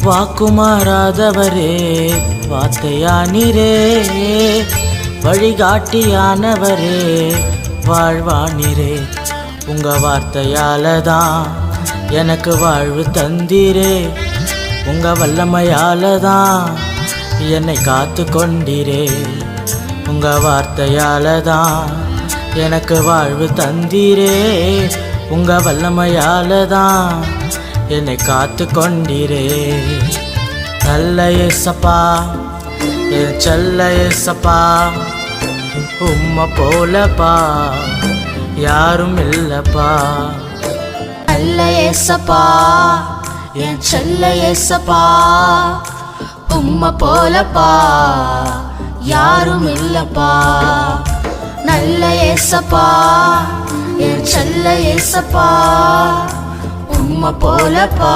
வாக்குமாறாதவரே வார்த்தையானிரே, வழிகாட்டியானவரே வாழ்வானிரே. உங்க வார்த்தையால தான் எனக்கு வாழ்வு தந்தீரே, உங்க வல்லமையால தான் என்னை காத்து கொண்டீரே. உங்க வார்த்தையால தான் எனக்கு வாழ்வு தந்தீரே, உங்க வல்லமையால தான் என்னை காத்து கொண்டீரே. நல்ல ஏசப்பா, என் செல்ல ஏசப்பா, உம்மை போலப்பா யாரும் இல்லப்பா. நல்ல ஏசப்பா, என் செல்ல ஏசப்பா, உம்மை போலப்பா யாரும் இல்லப்பா. நல்ல ஏசப்பா, என் செல்ல ஏசப்பா, உம்மை போலப்பா